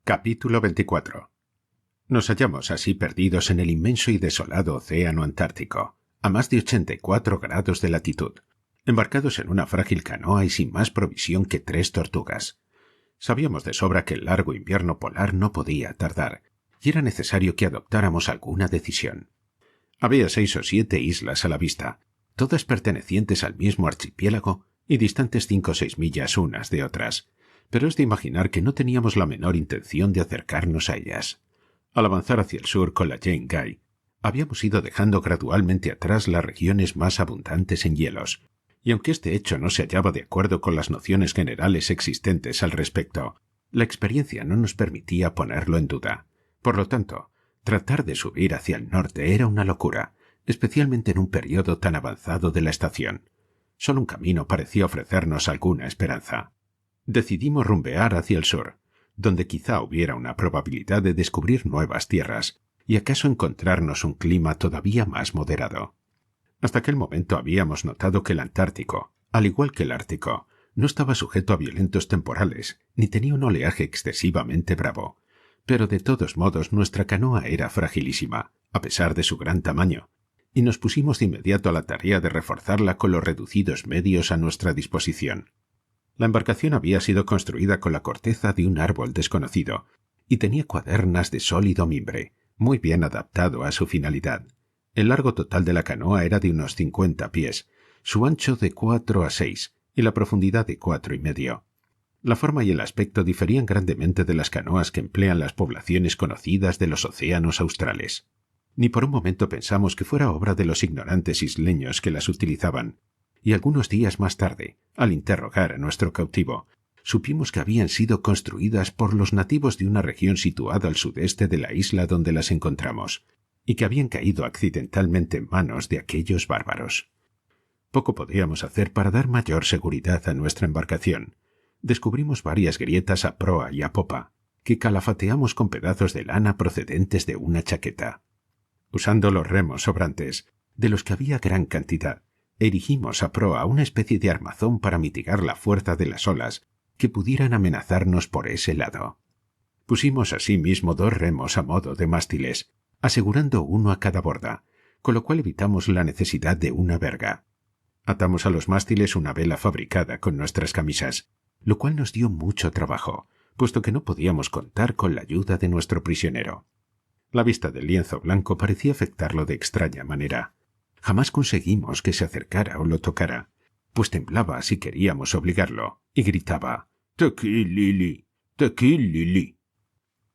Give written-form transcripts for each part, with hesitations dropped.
Capítulo 24. Nos hallamos así perdidos en el inmenso y desolado océano Antártico, a más de 84 grados de latitud, embarcados en una frágil canoa y sin más provisión que 3 tortugas. Sabíamos de sobra que el largo invierno polar no podía tardar, y era necesario que adoptáramos alguna decisión. Había 6 o 7 islas a la vista, todas pertenecientes al mismo archipiélago y distantes 5 o 6 millas unas de otras, pero es de imaginar que no teníamos la menor intención de acercarnos a ellas. Al avanzar hacia el sur con la Jane Guy, habíamos ido dejando gradualmente atrás las regiones más abundantes en hielos, y aunque este hecho no se hallaba de acuerdo con las nociones generales existentes al respecto, la experiencia no nos permitía ponerlo en duda. Por lo tanto, tratar de subir hacia el norte era una locura, especialmente en un periodo tan avanzado de la estación. Solo un camino parecía ofrecernos alguna esperanza. Decidimos rumbear hacia el sur, donde quizá hubiera una probabilidad de descubrir nuevas tierras y acaso encontrarnos un clima todavía más moderado. Hasta aquel momento habíamos notado que el Antártico, al igual que el Ártico, no estaba sujeto a violentos temporales ni tenía un oleaje excesivamente bravo, pero de todos modos nuestra canoa era fragilísima, a pesar de su gran tamaño, y nos pusimos de inmediato a la tarea de reforzarla con los reducidos medios a nuestra disposición. La embarcación había sido construida con la corteza de un árbol desconocido y tenía cuadernas de sólido mimbre, muy bien adaptado a su finalidad. El largo total de la canoa era de unos 50 pies, su ancho de 4 a 6 y la profundidad de 4,5. La forma y el aspecto diferían grandemente de las canoas que emplean las poblaciones conocidas de los océanos australes. Ni por un momento pensamos que fuera obra de los ignorantes isleños que las utilizaban, y algunos días más tarde, al interrogar a nuestro cautivo, supimos que habían sido construidas por los nativos de una región situada al sudeste de la isla donde las encontramos, y que habían caído accidentalmente en manos de aquellos bárbaros. Poco podíamos hacer para dar mayor seguridad a nuestra embarcación. Descubrimos varias grietas a proa y a popa, que calafateamos con pedazos de lana procedentes de una chaqueta. Usando los remos sobrantes, de los que había gran cantidad, erigimos a proa una especie de armazón para mitigar la fuerza de las olas que pudieran amenazarnos por ese lado. Pusimos asimismo 2 remos a modo de mástiles, asegurando uno a cada borda, con lo cual evitamos la necesidad de una verga. Atamos a los mástiles una vela fabricada con nuestras camisas, lo cual nos dio mucho trabajo, puesto que no podíamos contar con la ayuda de nuestro prisionero. La vista del lienzo blanco parecía afectarlo de extraña manera. Jamás conseguimos que se acercara o lo tocara, pues temblaba si queríamos obligarlo, y gritaba «Tequilili, tequilili».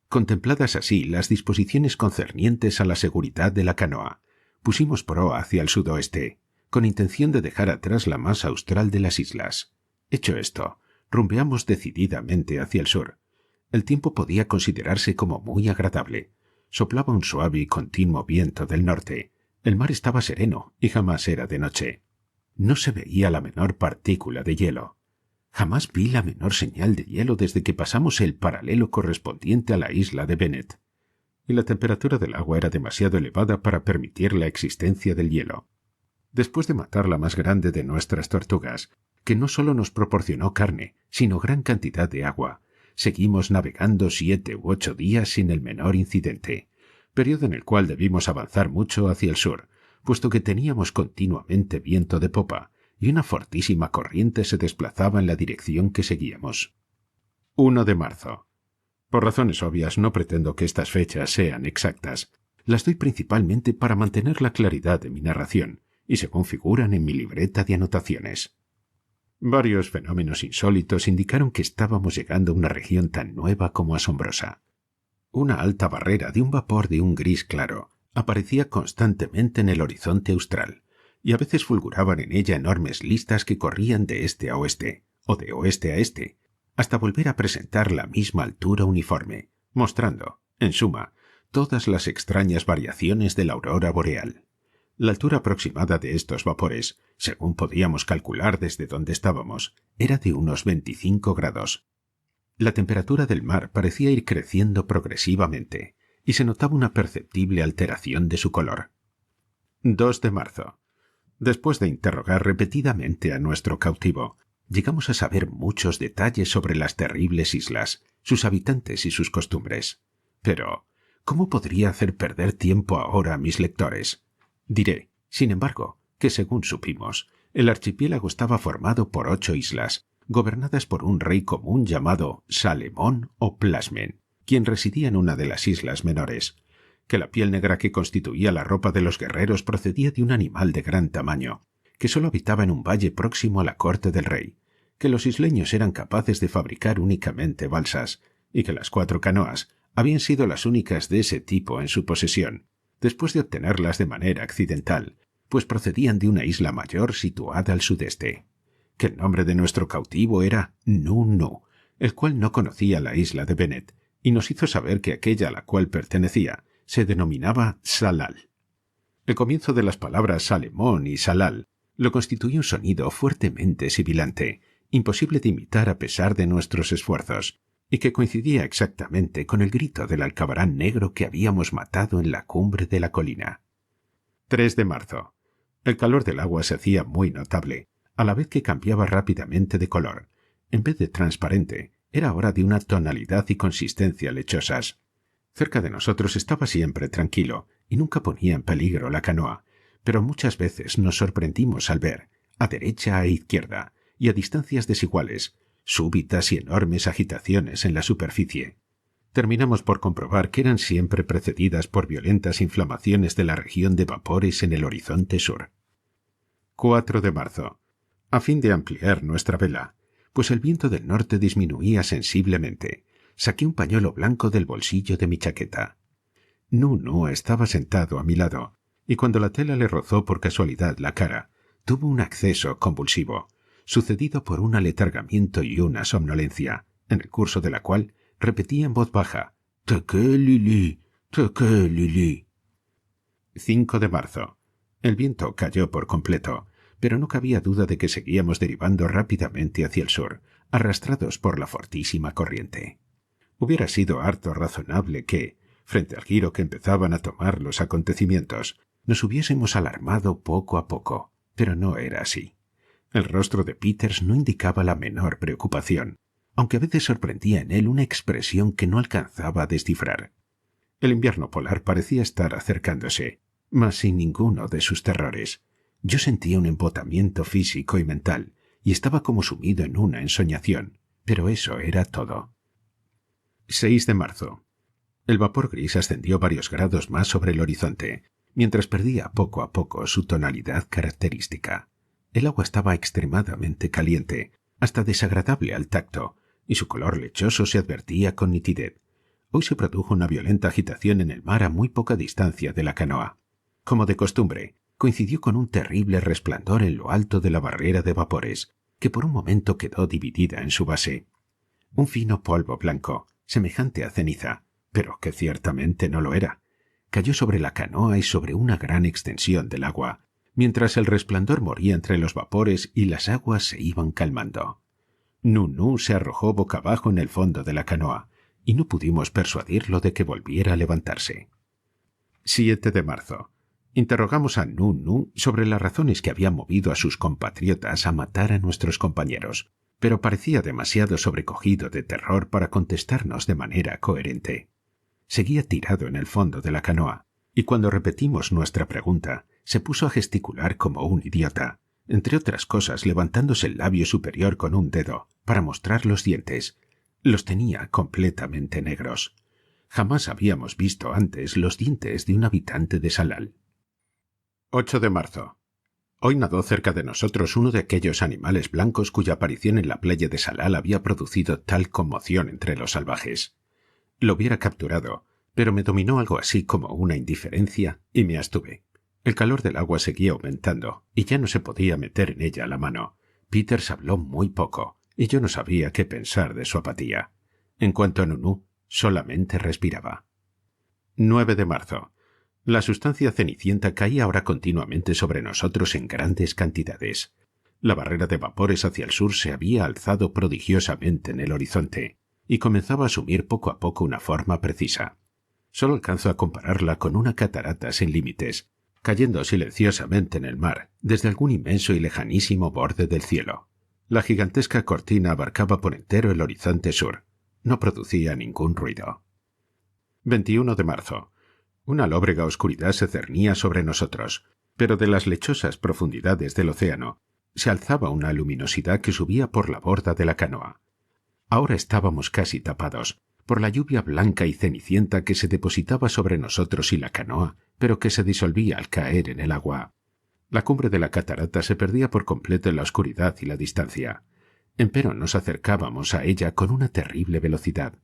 Contempladas así las disposiciones concernientes a la seguridad de la canoa, pusimos proa hacia el sudoeste, con intención de dejar atrás la más austral de las islas. Hecho esto, rumbeamos decididamente hacia el sur. El tiempo podía considerarse como muy agradable. Soplaba un suave y continuo viento del norte. El mar estaba sereno y jamás era de noche. No se veía la menor partícula de hielo. Jamás vi la menor señal de hielo desde que pasamos el paralelo correspondiente a la isla de Bennett. Y la temperatura del agua era demasiado elevada para permitir la existencia del hielo. Después de matar la más grande de nuestras tortugas, que no solo nos proporcionó carne, sino gran cantidad de agua, seguimos navegando 7 u 8 días sin el menor incidente, periodo en el cual debimos avanzar mucho hacia el sur, puesto que teníamos continuamente viento de popa y una fortísima corriente se desplazaba en la dirección que seguíamos. 1 de marzo. Por razones obvias no pretendo que estas fechas sean exactas. Las doy principalmente para mantener la claridad de mi narración y según figuran en mi libreta de anotaciones. Varios fenómenos insólitos indicaron que estábamos llegando a una región tan nueva como asombrosa. Una alta barrera de un vapor de un gris claro aparecía constantemente en el horizonte austral, y a veces fulguraban en ella enormes listas que corrían de este a oeste, o de oeste a este, hasta volver a presentar la misma altura uniforme, mostrando, en suma, todas las extrañas variaciones de la aurora boreal. La altura aproximada de estos vapores, según podíamos calcular desde donde estábamos, era de unos 25 grados. La temperatura del mar parecía ir creciendo progresivamente, y se notaba una perceptible alteración de su color. 2 de marzo. Después de interrogar repetidamente a nuestro cautivo, llegamos a saber muchos detalles sobre las terribles islas, sus habitantes y sus costumbres. Pero, ¿cómo podría hacer perder tiempo ahora a mis lectores? Diré, sin embargo, que según supimos, el archipiélago estaba formado por 8 islas, gobernadas por un rey común llamado Salemón o Plasmen, quien residía en una de las islas menores, que la piel negra que constituía la ropa de los guerreros procedía de un animal de gran tamaño, que solo habitaba en un valle próximo a la corte del rey, que los isleños eran capaces de fabricar únicamente balsas, y que las 4 canoas habían sido las únicas de ese tipo en su posesión, después de obtenerlas de manera accidental, pues procedían de una isla mayor situada al sudeste, que el nombre de nuestro cautivo era Nu-Nu, el cual no conocía la isla de Bennet, y nos hizo saber que aquella a la cual pertenecía se denominaba Salal. El comienzo de las palabras Salemón y Salal lo constituía un sonido fuertemente sibilante, imposible de imitar a pesar de nuestros esfuerzos, y que coincidía exactamente con el grito del alcabarán negro que habíamos matado en la cumbre de la colina. 3 de marzo. El calor del agua se hacía muy notable, a la vez que cambiaba rápidamente de color. En vez de transparente, era ahora de una tonalidad y consistencia lechosas. Cerca de nosotros estaba siempre tranquilo y nunca ponía en peligro la canoa, pero muchas veces nos sorprendimos al ver, a derecha e izquierda, y a distancias desiguales, súbitas y enormes agitaciones en la superficie. Terminamos por comprobar que eran siempre precedidas por violentas inflamaciones de la región de vapores en el horizonte sur. 4 de marzo. A fin de ampliar nuestra vela, pues el viento del norte disminuía sensiblemente, saqué un pañuelo blanco del bolsillo de mi chaqueta. Nu estaba sentado a mi lado, y cuando la tela le rozó por casualidad la cara, tuvo un acceso convulsivo, sucedido por un aletargamiento y una somnolencia, en el curso de la cual repetía en voz baja, «Teque Lili, teque Lili». 5 de marzo. El viento cayó por completo, pero no cabía duda de que seguíamos derivando rápidamente hacia el sur, arrastrados por la fortísima corriente. Hubiera sido harto razonable que, frente al giro que empezaban a tomar los acontecimientos, nos hubiésemos alarmado poco a poco, pero no era así. El rostro de Peters no indicaba la menor preocupación, aunque a veces sorprendía en él una expresión que no alcanzaba a descifrar. El invierno polar parecía estar acercándose, mas sin ninguno de sus terrores. Yo sentía un embotamiento físico y mental, y estaba como sumido en una ensoñación, pero eso era todo. 6 de marzo. El vapor gris ascendió varios grados más sobre el horizonte, mientras perdía poco a poco su tonalidad característica. El agua estaba extremadamente caliente, hasta desagradable al tacto, y su color lechoso se advertía con nitidez. Hoy se produjo una violenta agitación en el mar a muy poca distancia de la canoa. Como de costumbre, coincidió con un terrible resplandor en lo alto de la barrera de vapores, que por un momento quedó dividida en su base. Un fino polvo blanco, semejante a ceniza, pero que ciertamente no lo era, cayó sobre la canoa y sobre una gran extensión del agua, mientras el resplandor moría entre los vapores y las aguas se iban calmando. Nu se arrojó boca abajo en el fondo de la canoa, y no pudimos persuadirlo de que volviera a levantarse. 7 de marzo. Interrogamos a Nu sobre las razones que habían movido a sus compatriotas a matar a nuestros compañeros, pero parecía demasiado sobrecogido de terror para contestarnos de manera coherente. Seguía tirado en el fondo de la canoa, y cuando repetimos nuestra pregunta, se puso a gesticular como un idiota, entre otras cosas levantándose el labio superior con un dedo para mostrar los dientes. Los tenía completamente negros. Jamás habíamos visto antes los dientes de un habitante de Salal. 8 de marzo. Hoy nadó cerca de nosotros uno de aquellos animales blancos cuya aparición en la playa de Salal había producido tal conmoción entre los salvajes. Lo hubiera capturado, pero me dominó algo así como una indiferencia y me abstuve. El calor del agua seguía aumentando y ya no se podía meter en ella la mano. Peters habló muy poco y yo no sabía qué pensar de su apatía. En cuanto a Nu, solamente respiraba. 9 de marzo. La sustancia cenicienta caía ahora continuamente sobre nosotros en grandes cantidades. La barrera de vapores hacia el sur se había alzado prodigiosamente en el horizonte y comenzaba a asumir poco a poco una forma precisa. Solo alcanzo a compararla con una catarata sin límites, cayendo silenciosamente en el mar desde algún inmenso y lejanísimo borde del cielo. La gigantesca cortina abarcaba por entero el horizonte sur. no producía ningún ruido. 21 de marzo. Una lóbrega oscuridad se cernía sobre nosotros, pero de las lechosas profundidades del océano se alzaba una luminosidad que subía por la borda de la canoa. Ahora estábamos casi tapados por la lluvia blanca y cenicienta que se depositaba sobre nosotros y la canoa, pero que se disolvía al caer en el agua. La cumbre de la catarata se perdía por completo en la oscuridad y la distancia. Empero nos acercábamos a ella con una terrible velocidad.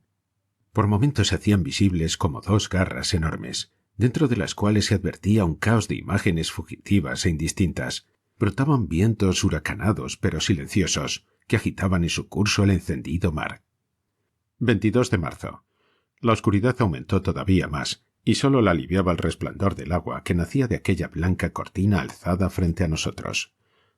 Por momentos se hacían visibles como dos garras enormes, dentro de las cuales se advertía un caos de imágenes fugitivas e indistintas. Brotaban vientos huracanados pero silenciosos, que agitaban en su curso el encendido mar. 22 de marzo. La oscuridad aumentó todavía más, y sólo la aliviaba el resplandor del agua que nacía de aquella blanca cortina alzada frente a nosotros.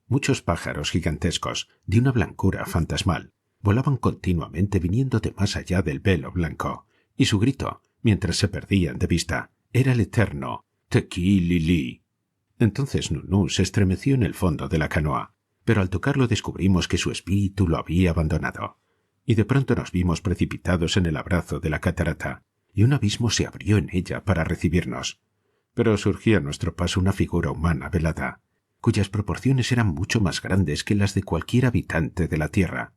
Muchos pájaros gigantescos, de una blancura fantasmal, volaban continuamente viniendo de más allá del velo blanco, y su grito, mientras se perdían de vista, era el eterno «Tequilili». Entonces Nunú se estremeció en el fondo de la canoa, pero al tocarlo descubrimos que su espíritu lo había abandonado, y de pronto nos vimos precipitados en el abrazo de la catarata, y un abismo se abrió en ella para recibirnos. Pero surgía a nuestro paso una figura humana velada, cuyas proporciones eran mucho más grandes que las de cualquier habitante de la tierra,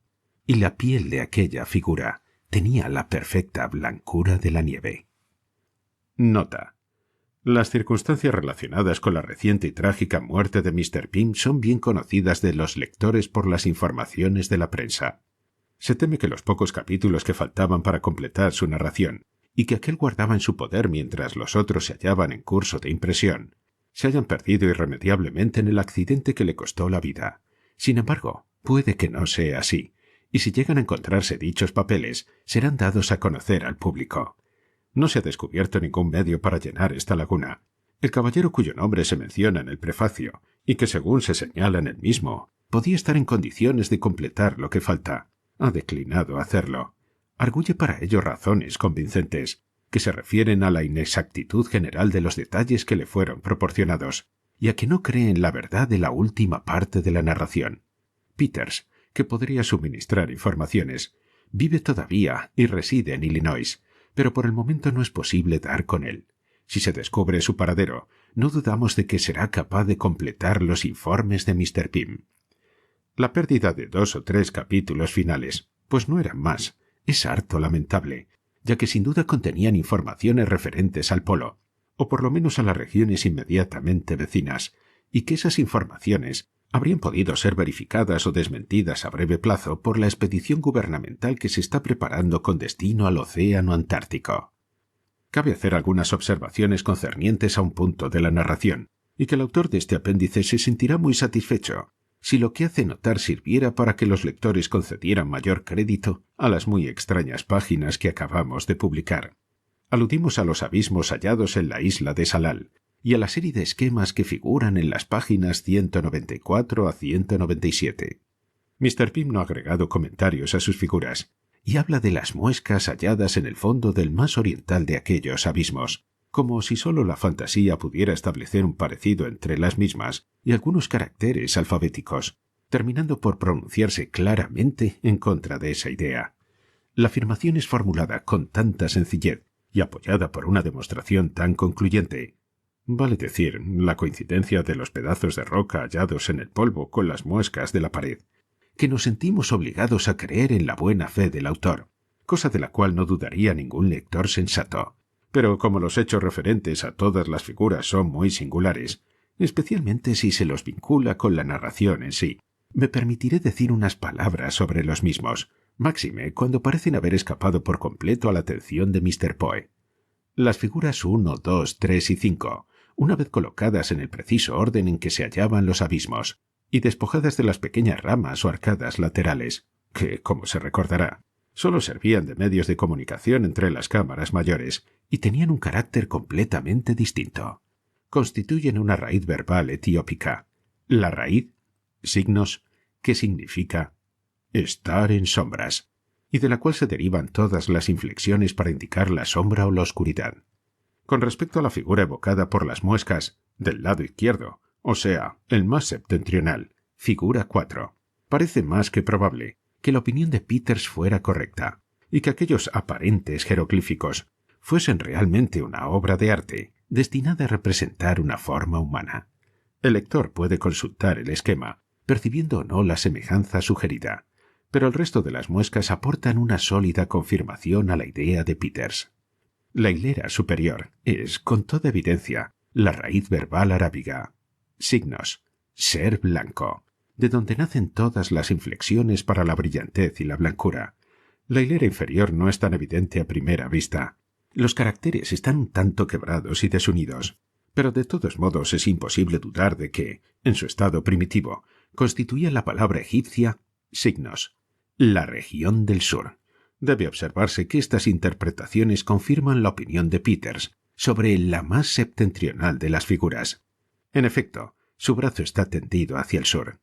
y la piel de aquella figura tenía la perfecta blancura de la nieve. Nota. Las circunstancias relacionadas con la reciente y trágica muerte de Mr. Pym son bien conocidas de los lectores por las informaciones de la prensa. Se teme que los pocos capítulos que faltaban para completar su narración, y que aquel guardaba en su poder mientras los otros se hallaban en curso de impresión, se hayan perdido irremediablemente en el accidente que le costó la vida. Sin embargo, puede que no sea así, y si llegan a encontrarse dichos papeles, serán dados a conocer al público. No se ha descubierto ningún medio para llenar esta laguna. El caballero cuyo nombre se menciona en el prefacio, y que según se señala en el mismo, podía estar en condiciones de completar lo que falta, ha declinado hacerlo. Arguye para ello razones convincentes, que se refieren a la inexactitud general de los detalles que le fueron proporcionados, y a que no cree en la verdad de la última parte de la narración. Peters, que podría suministrar informaciones, vive todavía y reside en Illinois, pero por el momento no es posible dar con él. Si se descubre su paradero, no dudamos de que será capaz de completar los informes de Mr. Pym. La pérdida de 2 o 3 capítulos finales, pues no eran más, es harto lamentable, ya que sin duda contenían informaciones referentes al polo, o por lo menos a las regiones inmediatamente vecinas, y que esas informaciones habrían podido ser verificadas o desmentidas a breve plazo por la expedición gubernamental que se está preparando con destino al océano Antártico. Cabe hacer algunas observaciones concernientes a un punto de la narración, y que el autor de este apéndice se sentirá muy satisfecho si lo que hace notar sirviera para que los lectores concedieran mayor crédito a las muy extrañas páginas que acabamos de publicar. Aludimos a los abismos hallados en la isla de Salal, y a la serie de esquemas que figuran en las páginas 194 a 197. Mr. Pym no ha agregado comentarios a sus figuras, y habla de las muescas halladas en el fondo del más oriental de aquellos abismos, como si sólo la fantasía pudiera establecer un parecido entre las mismas y algunos caracteres alfabéticos, terminando por pronunciarse claramente en contra de esa idea. La afirmación es formulada con tanta sencillez y apoyada por una demostración tan concluyente, vale decir, la coincidencia de los pedazos de roca hallados en el polvo con las muescas de la pared, que nos sentimos obligados a creer en la buena fe del autor, cosa de la cual no dudaría ningún lector sensato. Pero como los hechos referentes a todas las figuras son muy singulares, especialmente si se los vincula con la narración en sí, me permitiré decir unas palabras sobre los mismos, máxime cuando parecen haber escapado por completo a la atención de Mr. Poe. Las figuras 1, 2, 3 y 5, una vez colocadas en el preciso orden en que se hallaban los abismos, y despojadas de las pequeñas ramas o arcadas laterales, que, como se recordará, solo servían de medios de comunicación entre las cámaras mayores y tenían un carácter completamente distinto. Constituyen una raíz verbal etiópica. La raíz, signos, que significa estar en sombras, y de la cual se derivan todas las inflexiones para indicar la sombra o la oscuridad. Con respecto a la figura evocada por las muescas, del lado izquierdo, o sea, el más septentrional, figura 4, parece más que probable que la opinión de Peters fuera correcta, y que aquellos aparentes jeroglíficos fuesen realmente una obra de arte destinada a representar una forma humana. El lector puede consultar el esquema, percibiendo o no la semejanza sugerida, pero el resto de las muescas aportan una sólida confirmación a la idea de Peters. La hilera superior es, con toda evidencia, la raíz verbal arábiga. Signos. Ser blanco, de donde nacen todas las inflexiones para la brillantez y la blancura. La hilera inferior no es tan evidente a primera vista. Los caracteres están un tanto quebrados y desunidos, pero de todos modos es imposible dudar de que, en su estado primitivo, constituía la palabra egipcia signos, la región del sur. Debe observarse que estas interpretaciones confirman la opinión de Peters sobre la más septentrional de las figuras. En efecto, su brazo está tendido hacia el sur.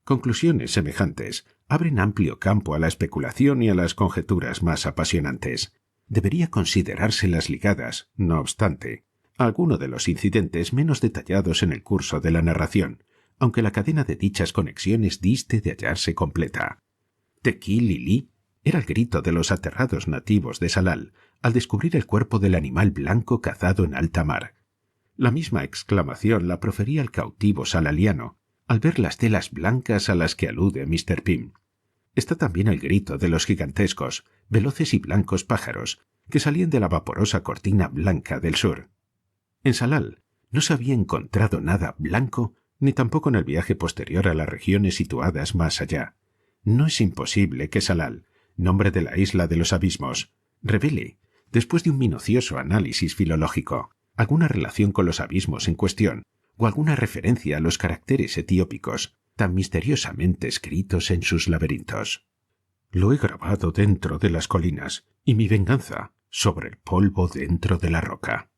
Conclusiones semejantes abren amplio campo a la especulación y a las conjeturas más apasionantes. Debería considerárselas ligadas, no obstante, a alguno de los incidentes menos detallados en el curso de la narración, aunque la cadena de dichas conexiones diste de hallarse completa. Tequí-Lili era el grito de los aterrados nativos de Salal al descubrir el cuerpo del animal blanco cazado en alta mar. La misma exclamación la profería el cautivo salaliano al ver las telas blancas a las que alude Mr. Pym. Está también el grito de los gigantescos, veloces y blancos pájaros que salían de la vaporosa cortina blanca del sur. En Salal no se había encontrado nada blanco, ni tampoco en el viaje posterior a las regiones situadas más allá. No es imposible que Salal, nombre de la isla de los abismos, revele, después de un minucioso análisis filológico, alguna relación con los abismos en cuestión, o alguna referencia a los caracteres etiópicos tan misteriosamente escritos en sus laberintos. Lo he grabado dentro de las colinas, y mi venganza sobre el polvo dentro de la roca.